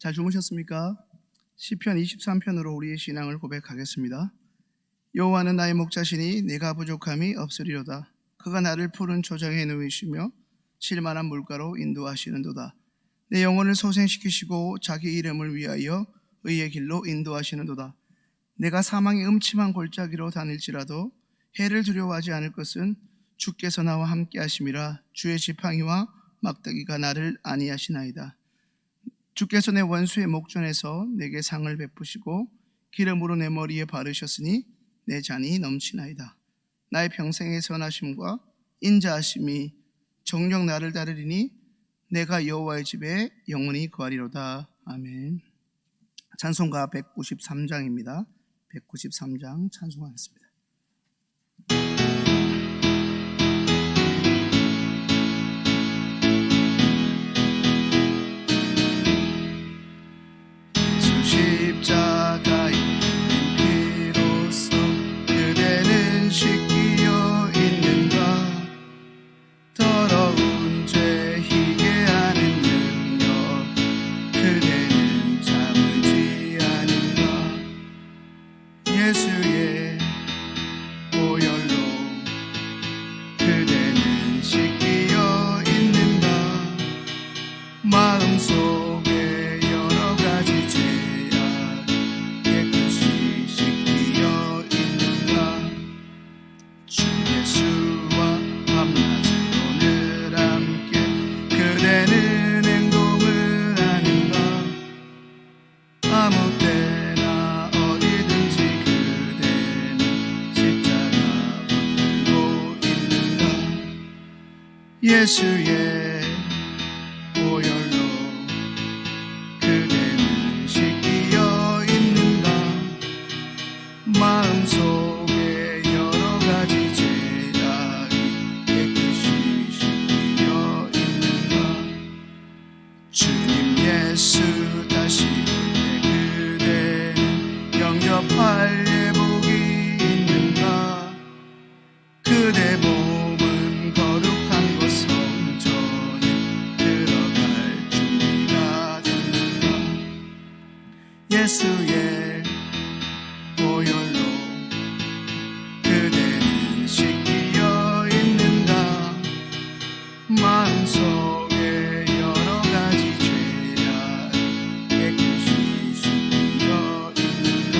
잘 주무셨습니까? 시편 23편으로 우리의 신앙을 고백하겠습니다. 여호와는 나의 목자시니 내가 부족함이 없으리로다. 그가 나를 푸른 초장에 누이시며 쉴만한 물가로 인도하시는도다. 내 영혼을 소생시키시고 자기 이름을 위하여 의의 길로 인도하시는도다. 내가 사망의 음침한 골짜기로 다닐지라도 해를 두려워하지 않을 것은 주께서 나와 함께 하심이라. 주의 지팡이와 막대기가 나를 안위하시나이다. 주께서 내 원수의 목전에서 내게 상을 베푸시고 기름으로 내 머리에 바르셨으니 내 잔이 넘치나이다. 나의 평생의 선하심과 인자하심이 정녕 나를 따르리니 내가 여호와의 집에 영원히 거하리로다. 아멘. 찬송가 193장입니다. 193장 찬송하겠습니다. 십자가의 피로써 그대는 씻기어 있는가. 더러운 죄 희게 하는 능력 그대는 참으지 않은가. 예수의 보혈로 그대는 씻기어 있는가. 마음속에 여러 가지 죄악 깨끗이 씻기어 있는가. 주 예수와 밤낮으로 늘 함께 그대는 행동을 하는가. 아무 때나 어디든지 그대는 십자가 붙들고 있는가. 예수의 보혈로 그대는 씻기어 있는가. 마음속에 여러 가지 죄악이 깨끗이 씻기어 있는가. 주님 예수 다시 올 때 그대는 영접할 예복이 있는가. 그대 몸은 거룩한 곳 성전에 들어갈 준비가 됐는가. 예수의 보혈로 그대는 씻기어 있는가. 마음속에 여러 가지 죄악 깨끗이 씻기어 있는가.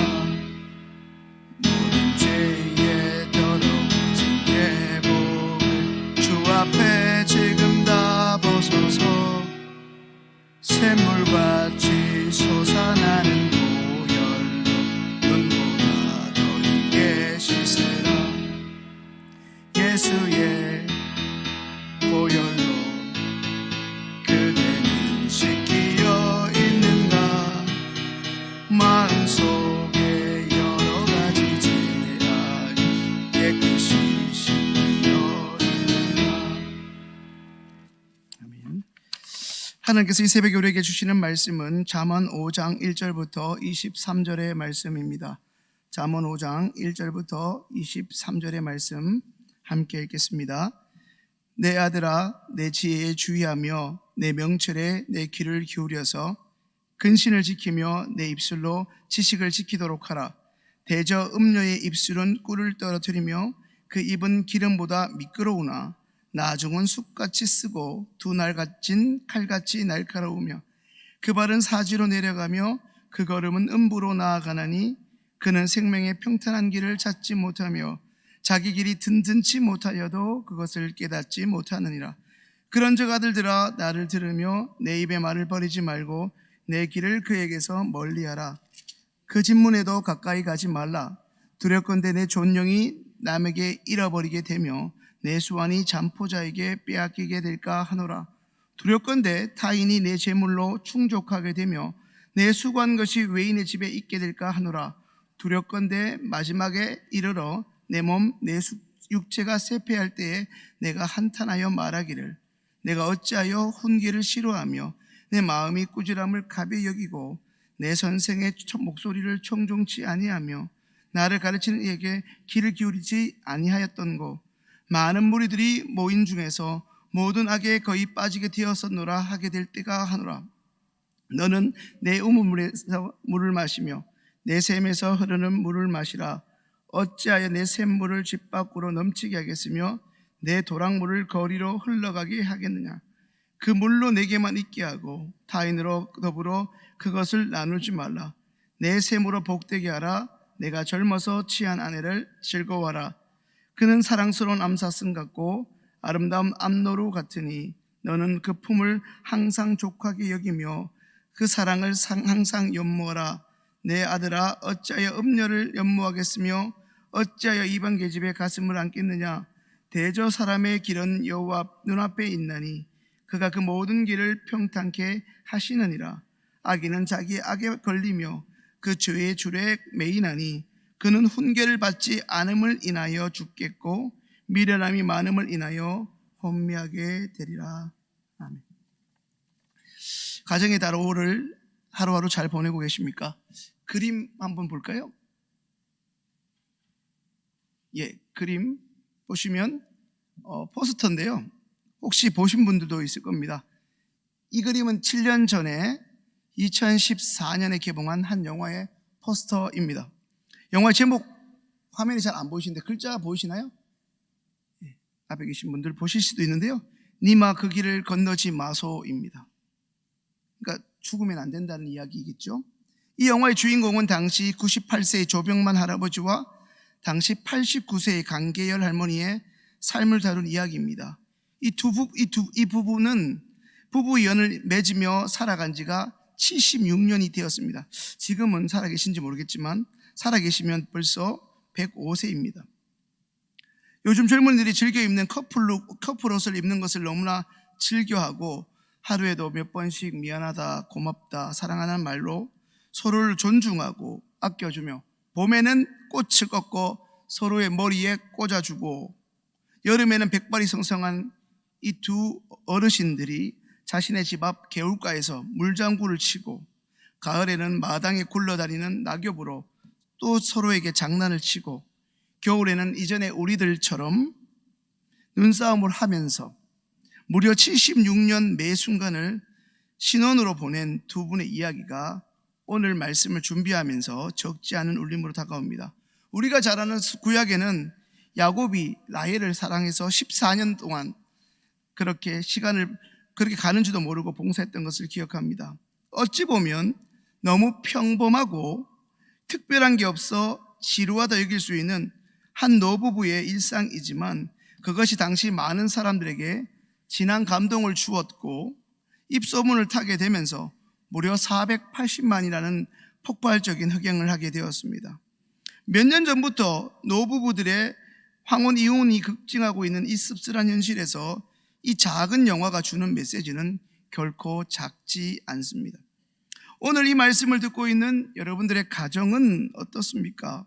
모든 죄의 더러워진 예복을 주 앞에 지금 다 벗어서 샘물같이 솟아나는 보혈로 눈보다 더 익게 씻으라. 예수의 보혈로 그대는 씻기어 있는가. 마음속에 여러 가지 죄악이 깨끗이 씻기어 있는가. 아멘. 하나님께서 이 새벽에 우리에게 주시는 말씀은 잠언 5장 1절부터 23절의 말씀입니다. 잠언 5장 1절부터 23절의 말씀 함께 읽겠습니다. 내 아들아, 내 지혜에 주의하며 내 명철에 내 귀를 기울여서 근신을 지키며 내 입술로 지식을 지키도록 하라. 대저 음녀의 입술은 꿀을 떨어뜨리며 그 입은 기름보다 미끄러우나 나중은 숲같이 쓰고 두 날같은 칼같이 날카로우며 그 발은 사지로 내려가며 그 걸음은 음부로 나아가나니 그는 생명의 평탄한 길을 찾지 못하며 자기 길이 든든치 못하여도 그것을 깨닫지 못하느니라. 그런즉 아들들아, 나를 들으며 내 입의 말을 버리지 말고 내 길을 그에게서 멀리하라. 그 진문에도 가까이 가지 말라. 두렵건대 내 존영이 남에게 잃어버리게 되며 내 수완이 잠포자에게 빼앗기게 될까 하노라. 두렵건대 타인이 내 재물로 충족하게 되며 내 수고한 것이 외인의 집에 있게 될까 하노라. 두렵건대 마지막에 이르러 내 몸 내 육체가 쇠폐할 때에 내가 한탄하여 말하기를 내가 어찌하여 훈계를 싫어하며 내 마음이 꾸지람을 가벼이 여기고 내 선생의 목소리를 청종치 아니하며 나를 가르치는 이에게 귀를 기울이지 아니하였던고. 많은 무리들이 모인 중에서 모든 악에 거의 빠지게 되었었노라 하게 될 때가 하노라. 너는 내 우물물에서 물을 마시며 내 샘에서 흐르는 물을 마시라. 어찌하여 내 샘물을 집 밖으로 넘치게 하겠으며 내 도랑물을 거리로 흘러가게 하겠느냐. 그 물로 내게만 있게 하고 타인으로 더불어 그것을 나누지 말라. 내 샘으로 복되게 하라. 내가 젊어서 취한 아내를 즐거워하라. 그는 사랑스러운 암사슴 같고 아름다운 암노루 같으니 너는 그 품을 항상 족하게 여기며 그 사랑을 항상 연모하라. 내 아들아, 어찌하여 음녀를 연모하겠으며 어찌하여 이방 계집의 가슴을 안겠느냐. 대저 사람의 길은 여호와 눈앞에 있나니 그가 그 모든 길을 평탄케 하시느니라. 악인은 자기 악에 걸리며 그 죄의 줄에 매이나니 그는 훈계를 받지 않음을 인하여 죽겠고 미련함이 많음을 인하여 혼미하게 되리라. 아멘. 가정의 달 5를 하루하루 잘 보내고 계십니까? 그림 한번 볼까요? 예, 그림 보시면 포스터인데요. 혹시 보신 분들도 있을 겁니다. 이 그림은 7년 전에 2014년에 개봉한 한 영화의 포스터입니다. 영화 제목 화면이 잘 안 보이시는데 글자 보이시나요? 예, 앞에 계신 분들 보실 수도 있는데요. 니마 그 길을 건너지 마소입니다. 그러니까 죽으면 안 된다는 이야기겠죠. 이 영화의 주인공은 당시 98세의 조병만 할아버지와 당시 89세의 강계열 할머니의 삶을 다룬 이야기입니다. 이 부부는 부부연을 맺으며 살아간 지가 76년이 되었습니다. 지금은 살아계신지 모르겠지만 살아계시면 벌써 105세입니다. 요즘 젊은이들이 즐겨 입는 커플 옷을 입는 것을 너무나 즐겨하고 하루에도 몇 번씩 미안하다, 고맙다, 사랑하는 말로 서로를 존중하고 아껴주며 봄에는 꽃을 꺾고 서로의 머리에 꽂아주고 여름에는 백발이 성성한 이 두 어르신들이 자신의 집 앞 개울가에서 물장구를 치고 가을에는 마당에 굴러다니는 낙엽으로 또 서로에게 장난을 치고 겨울에는 이전에 우리들처럼 눈싸움을 하면서 무려 76년 매 순간을 신혼으로 보낸 두 분의 이야기가 오늘 말씀을 준비하면서 적지 않은 울림으로 다가옵니다. 우리가 잘 아는 구약에는 야곱이 라헬을 사랑해서 14년 동안 그렇게 시간을 그렇게 가는 줄도 모르고 봉사했던 것을 기억합니다. 어찌 보면 너무 평범하고 특별한 게 없어 지루하다 여길 수 있는 한 노부부의 일상이지만 그것이 당시 많은 사람들에게 진한 감동을 주었고 입소문을 타게 되면서 무려 480만이라는 폭발적인 흑행을 하게 되었습니다. 몇 년 전부터 노부부들의 황혼 이혼이 급증하고 있는 이 씁쓸한 현실에서 이 작은 영화가 주는 메시지는 결코 작지 않습니다. 오늘 이 말씀을 듣고 있는 여러분들의 가정은 어떻습니까?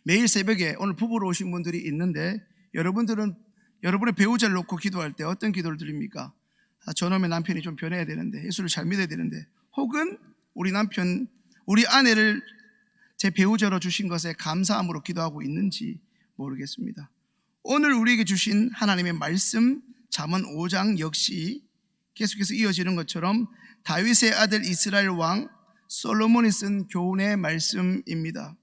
매일 새벽에 오늘 부부로 오신 분들이 있는데 여러분들은 여러분의 배우자를 놓고 기도할 때 어떤 기도를 드립니까? 저놈의 남편이 좀 변해야 되는데, 예수를 잘 믿어야 되는데, 혹은 우리 남편, 우리 아내를 제 배우자로 주신 것에 감사함으로 기도하고 있는지 모르겠습니다. 오늘 우리에게 주신 하나님의 말씀 잠언 5장 역시 계속해서 이어지는 것처럼 다윗의 아들 이스라엘 왕 솔로몬이 쓴 교훈의 말씀입니다.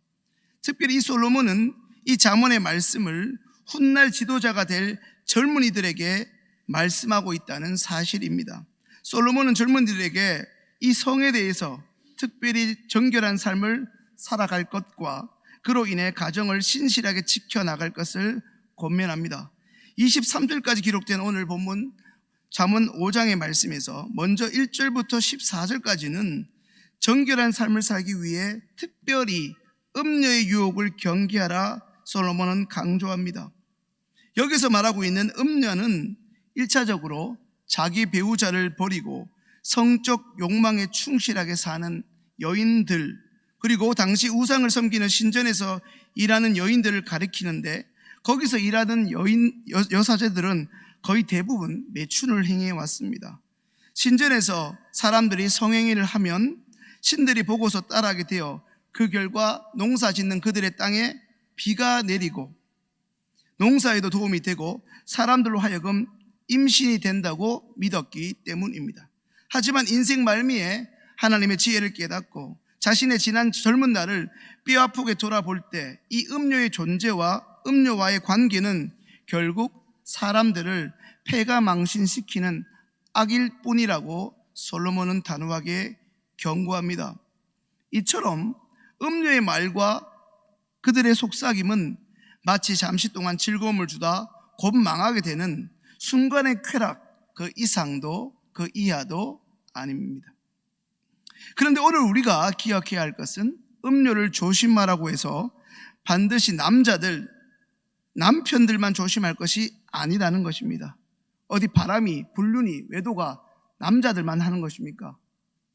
특별히 이 솔로몬은 이 잠언의 말씀을 훗날 지도자가 될 젊은이들에게 말씀하고 있다는 사실입니다. 솔로몬은 젊은이들에게 이 성에 대해서 특별히 정결한 삶을 살아갈 것과 그로 인해 가정을 신실하게 지켜나갈 것을 권면합니다. 23절까지 기록된 오늘 본문 잠언 5장의 말씀에서 먼저 1절부터 14절까지는 정결한 삶을 살기 위해 특별히 음녀의 유혹을 경계하라 솔로몬은 강조합니다. 여기서 말하고 있는 음녀는 1차적으로 자기 배우자를 버리고 성적 욕망에 충실하게 사는 여인들, 그리고 당시 우상을 섬기는 신전에서 일하는 여인들을 가리키는데 거기서 일하는 여사제들은 거의 대부분 매춘을 행해 왔습니다. 신전에서 사람들이 성행위를 하면 신들이 보고서 따라하게 되어 그 결과 농사 짓는 그들의 땅에 비가 내리고 농사에도 도움이 되고 사람들로 하여금 임신이 된다고 믿었기 때문입니다. 하지만 인생 말미에 하나님의 지혜를 깨닫고 자신의 지난 젊은 날을 뼈아프게 돌아볼 때 이 음료의 존재와 음료와의 관계는 결국 사람들을 패가망신시키는 악일 뿐이라고 솔로몬은 단호하게 경고합니다. 이처럼 음료의 말과 그들의 속삭임은 마치 잠시 동안 즐거움을 주다 곧 망하게 되는 순간의 쾌락, 그 이상도 그 이하도 아닙니다. 그런데 오늘 우리가 기억해야 할 것은 음료를 조심하라고 해서 반드시 남편들만 조심할 것이 아니라는 것입니다. 어디 바람이, 불륜이, 외도가 남자들만 하는 것입니까?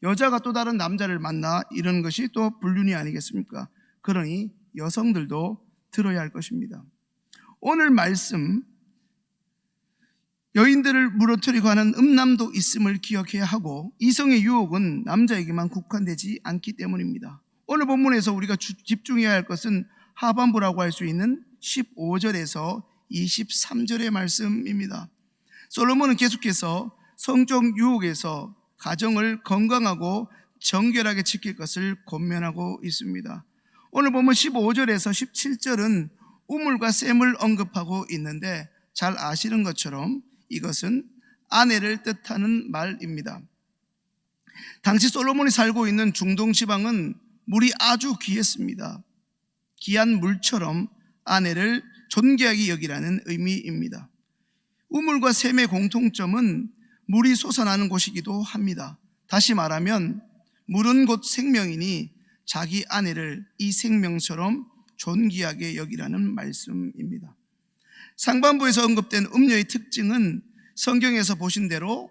여자가 또 다른 남자를 만나 이러는 것이 또 불륜이 아니겠습니까? 그러니 여성들도 들어야 할 것입니다. 오늘 말씀, 여인들을 무너뜨리고 하는 음란도 있음을 기억해야 하고 이성의 유혹은 남자에게만 국한되지 않기 때문입니다. 오늘 본문에서 우리가 집중해야 할 것은 하반부라고 할 수 있는 15절에서 23절의 말씀입니다. 솔로몬은 계속해서 성적 유혹에서 가정을 건강하고 정결하게 지킬 것을 권면하고 있습니다. 오늘 보면 15절에서 17절은 우물과 샘을 언급하고 있는데 잘 아시는 것처럼 이것은 아내를 뜻하는 말입니다. 당시 솔로몬이 살고 있는 중동 지방은 물이 아주 귀했습니다. 귀한 물처럼 아내를 존귀하게 여기라는 의미입니다. 우물과 샘의 공통점은 물이 솟아나는 곳이기도 합니다. 다시 말하면 물은 곧 생명이니 자기 아내를 이 생명처럼 존귀하게 여기라는 말씀입니다. 상반부에서 언급된 음료의 특징은 성경에서 보신 대로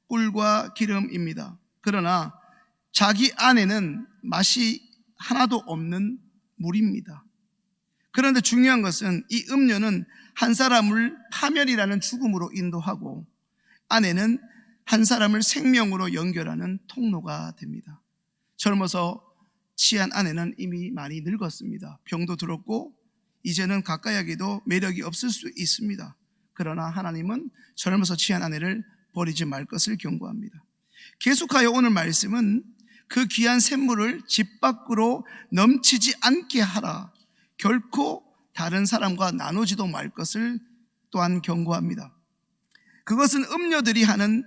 꿀과 기름입니다. 그러나 자기 안에는 맛이 하나도 없는 물입니다. 그런데 중요한 것은 이 음료는 한 사람을 파멸이라는 죽음으로 인도하고 아내는 한 사람을 생명으로 연결하는 통로가 됩니다. 젊어서 취한 아내는 이미 많이 늙었습니다. 병도 들었고 이제는 가까이 하기도 매력이 없을 수 있습니다. 그러나 하나님은 젊어서 취한 아내를 버리지 말 것을 경고합니다. 계속하여 오늘 말씀은 그 귀한 샘물을 집 밖으로 넘치지 않게 하라. 결코 다른 사람과 나누지도 말 것을 또한 경고합니다. 그것은 음료들이 하는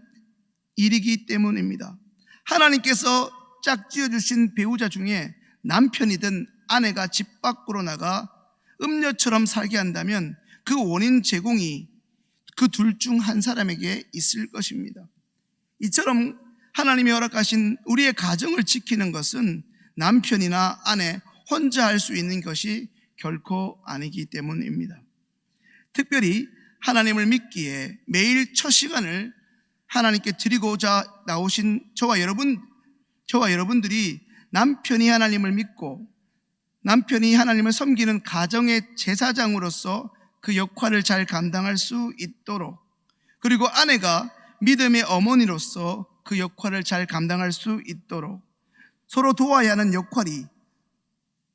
일이기 때문입니다. 하나님께서 짝지어 주신 배우자 중에 남편이든 아내가 집 밖으로 나가 음료처럼 살게 한다면 그 원인 제공이 그 둘 중 한 사람에게 있을 것입니다. 이처럼 하나님이 허락하신 우리의 가정을 지키는 것은 남편이나 아내 혼자 할 수 있는 것이 결코 아니기 때문입니다. 특별히 하나님을 믿기에 매일 첫 시간을 하나님께 드리고자 나오신 저와 여러분들이 남편이 하나님을 믿고 남편이 하나님을 섬기는 가정의 제사장으로서 그 역할을 잘 감당할 수 있도록, 그리고 아내가 믿음의 어머니로서 그 역할을 잘 감당할 수 있도록 서로 도와야 하는 역할이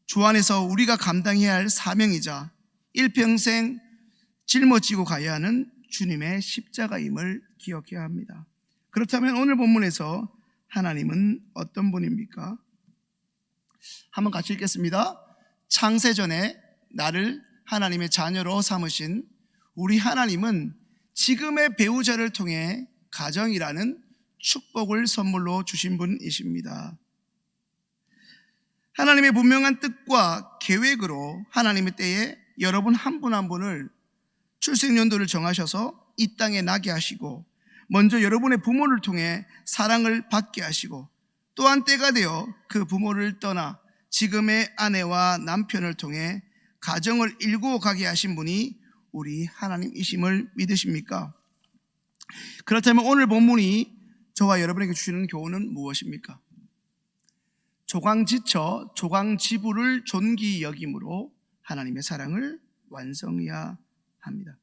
주 안에서 우리가 감당해야 할 사명이자 일평생 짊어지고 가야 하는 주님의 십자가임을 기억해야 합니다. 그렇다면 오늘 본문에서 하나님은 어떤 분입니까? 한번 같이 읽겠습니다. 창세전에 나를 하나님의 자녀로 삼으신 우리 하나님은 지금의 배우자를 통해 가정이라는 축복을 선물로 주신 분이십니다. 하나님의 분명한 뜻과 계획으로 하나님의 때에 여러분 한 분 한 분을 출생연도를 정하셔서 이 땅에 나게 하시고 먼저 여러분의 부모를 통해 사랑을 받게 하시고 또한 때가 되어 그 부모를 떠나 지금의 아내와 남편을 통해 가정을 일구어 가게 하신 분이 우리 하나님이심을 믿으십니까? 그렇다면 오늘 본문이 저와 여러분에게 주시는 교훈은 무엇입니까? 조강지처 조강지부를 존귀히 여김으로 하나님의 사랑을 완성해야 합니다.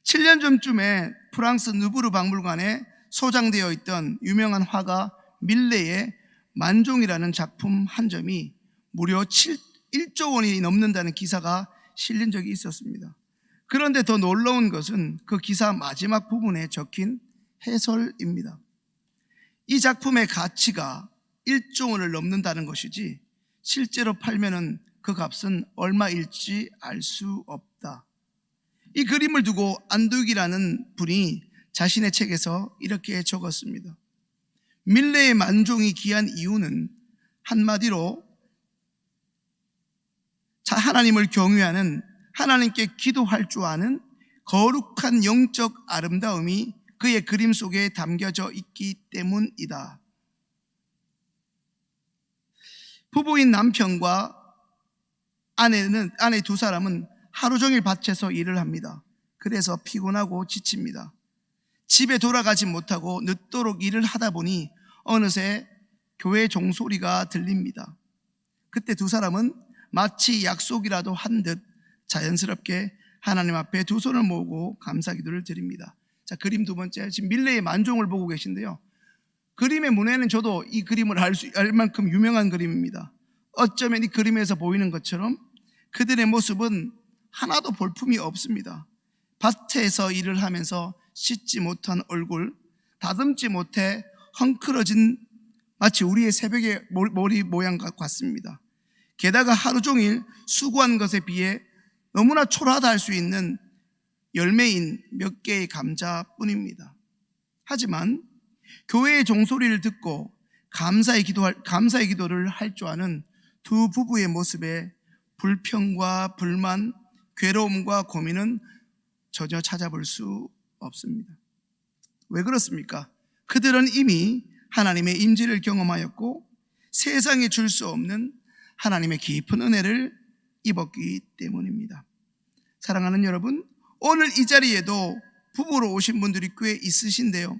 7년 전쯤에 프랑스 누브르 박물관에 소장되어 있던 유명한 화가 밀레의 만종이라는 작품 한 점이 무려 1조 원이 넘는다는 기사가 실린 적이 있었습니다. 그런데 더 놀라운 것은 그 기사 마지막 부분에 적힌 해설입니다. 이 작품의 가치가 1조 원을 넘는다는 것이지 실제로 팔면은 그 값은 얼마일지 알 수 없다. 이 그림을 두고 안두익이라는 분이 자신의 책에서 이렇게 적었습니다. 밀레의 만종이 귀한 이유는 한마디로 하나님을 경외하는, 하나님께 기도할 줄 아는 거룩한 영적 아름다움이 그의 그림 속에 담겨져 있기 때문이다. 부부인 남편과 아내 두 사람은 하루 종일 밭에서 일을 합니다. 그래서 피곤하고 지칩니다. 집에 돌아가지 못하고 늦도록 일을 하다 보니 어느새 교회 종소리가 들립니다. 그때 두 사람은 마치 약속이라도 한 듯 자연스럽게 하나님 앞에 두 손을 모으고 감사기도를 드립니다. 자, 그림 두 번째, 지금 밀레의 만종을 보고 계신데요, 그림의 문에는 저도 이 그림을 알 만큼 유명한 그림입니다. 어쩌면 이 그림에서 보이는 것처럼 그들의 모습은 하나도 볼품이 없습니다. 밭에서 일을 하면서 씻지 못한 얼굴, 다듬지 못해 헝클어진 마치 우리의 새벽의 머리 모양과 같습니다. 게다가 하루 종일 수고한 것에 비해 너무나 초라하다 할 수 있는 열매인 몇 개의 감자뿐입니다. 하지만 교회의 종소리를 듣고 감사의 기도를 할 줄 아는 두 부부의 모습에 불평과 불만, 괴로움과 고민은 전혀 찾아볼 수 없습니다. 왜 그렇습니까? 그들은 이미 하나님의 임재를 경험하였고 세상에 줄 수 없는 하나님의 깊은 은혜를 입었기 때문입니다. 사랑하는 여러분, 오늘 이 자리에도 부부로 오신 분들이 꽤 있으신데요,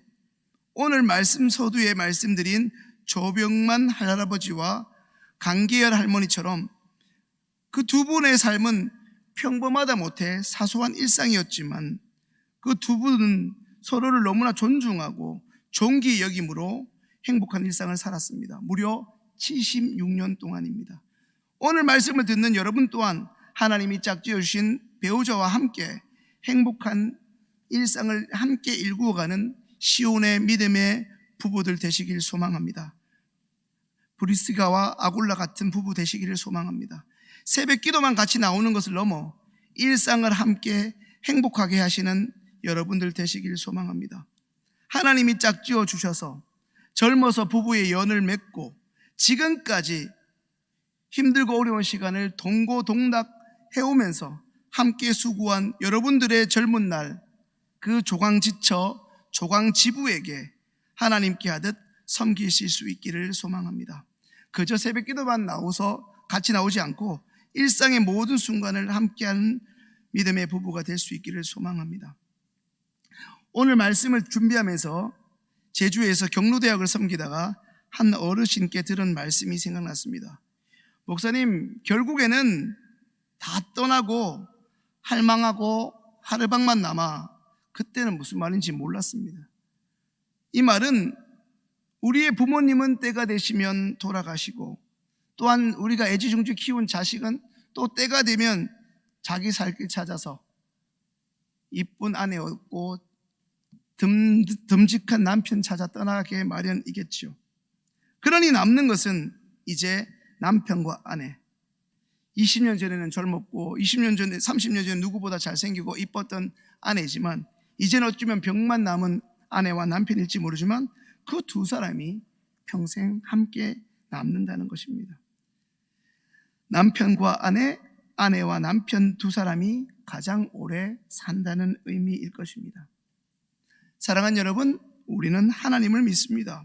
오늘 말씀 서두에 말씀드린 조병만 할아버지와 강계열 할머니처럼 그 두 분의 삶은 평범하다 못해 사소한 일상이었지만 그 두 분은 서로를 너무나 존중하고 존귀 여김으로 행복한 일상을 살았습니다. 무려 76년 동안입니다. 오늘 말씀을 듣는 여러분 또한 하나님이 짝지어 주신 배우자와 함께 행복한 일상을 함께 일구어가는 시온의 믿음의 부부들 되시길 소망합니다. 브리스가와 아굴라 같은 부부 되시기를 소망합니다. 새벽 기도만 같이 나오는 것을 넘어 일상을 함께 행복하게 하시는 여러분들 되시기를 소망합니다. 하나님이 짝지어 주셔서 젊어서 부부의 연을 맺고 지금까지 힘들고 어려운 시간을 동고동락 해오면서 함께 수고한 여러분들의 젊은 날, 그 조강지처 조강지부에게 하나님께 하듯 섬기실 수 있기를 소망합니다. 그저 새벽 기도만 나오서 같이 나오지 않고 일상의 모든 순간을 함께하는 믿음의 부부가 될 수 있기를 소망합니다. 오늘 말씀을 준비하면서 제주에서 경로대학을 섬기다가 한 어르신께 들은 말씀이 생각났습니다. 목사님, 결국에는 다 떠나고 할망하고 하르방만 남아. 그때는 무슨 말인지 몰랐습니다. 이 말은 우리의 부모님은 때가 되시면 돌아가시고, 또한 우리가 애지중지 키운 자식은 또 때가 되면 자기 살 길 찾아서 이쁜 아내 얻고 듬직한 남편 찾아 떠나게 마련이겠죠. 그러니 남는 것은 이제 남편과 아내. 20년 전에는 젊었고 20년 전에 30년 전에 누구보다 잘생기고 이뻤던 아내지만 이제는 어쩌면 병만 남은 아내와 남편일지 모르지만 그 두 사람이 평생 함께 남는다는 것입니다. 남편과 아내, 아내와 남편 두 사람이 가장 오래 산다는 의미일 것입니다. 사랑하는 여러분, 우리는 하나님을 믿습니다.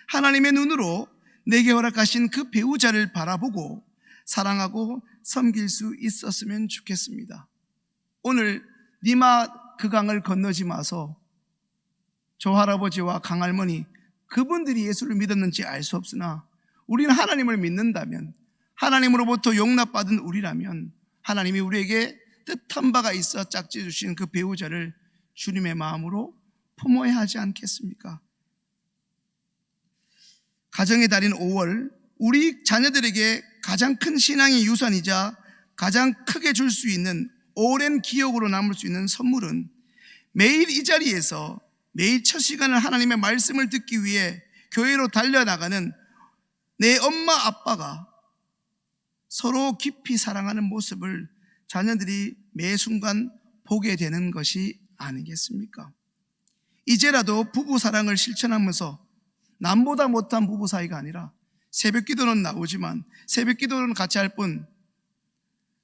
하나님의 눈으로 내게 허락하신 그 배우자를 바라보고 사랑하고 섬길 수 있었으면 좋겠습니다. 오늘 니마 그 강을 건너지 마서 조 할아버지와 강할머니 그분들이 예수를 믿었는지 알 수 없으나 우리는 하나님을 믿는다면, 하나님으로부터 용납받은 우리라면 하나님이 우리에게 뜻한 바가 있어 짝지어 주신 그 배우자를 주님의 마음으로 품어야 하지 않겠습니까? 가정의 달인 5월, 우리 자녀들에게 가장 큰 신앙의 유산이자 가장 크게 줄 수 있는 오랜 기억으로 남을 수 있는 선물은 매일 이 자리에서 매일 첫 시간을 하나님의 말씀을 듣기 위해 교회로 달려나가는 내 엄마 아빠가 서로 깊이 사랑하는 모습을 자녀들이 매 순간 보게 되는 것이 아니겠습니까? 이제라도 부부 사랑을 실천하면서 남보다 못한 부부 사이가 아니라 새벽 기도는 나오지만 새벽 기도는 같이 할 뿐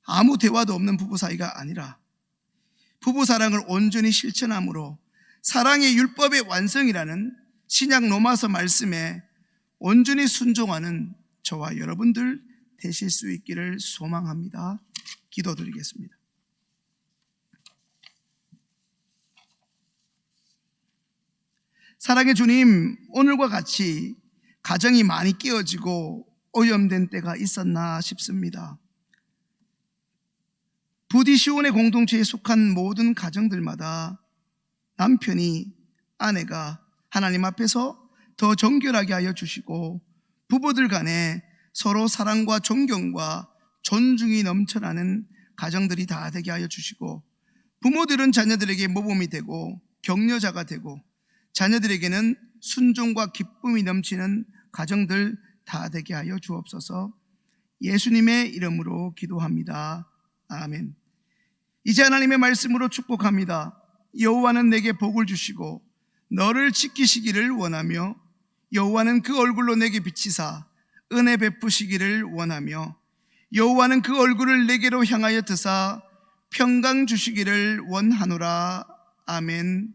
아무 대화도 없는 부부 사이가 아니라 부부 사랑을 온전히 실천함으로 사랑의 율법의 완성이라는 신약 로마서 말씀에 온전히 순종하는 저와 여러분들 되실 수 있기를 소망합니다. 기도드리겠습니다. 사랑의 주님, 오늘과 같이 가정이 많이 깨어지고 오염된 때가 있었나 싶습니다. 부디 시온의 공동체에 속한 모든 가정들마다 남편이, 아내가 하나님 앞에서 더 정결하게 하여 주시고 부부들 간에 서로 사랑과 존경과 존중이 넘쳐나는 가정들이 다 되게 하여 주시고 부모들은 자녀들에게 모범이 되고 격려자가 되고 자녀들에게는 순종과 기쁨이 넘치는 가정들 다 되게 하여 주옵소서. 예수님의 이름으로 기도합니다. 아멘. 이제 하나님의 말씀으로 축복합니다. 여호와는 내게 복을 주시고 너를 지키시기를 원하며 여호와는 그 얼굴로 내게 비치사 은혜 베푸시기를 원하며 여호와는 그 얼굴을 내게로 향하여 드사 평강 주시기를 원하노라. 아멘.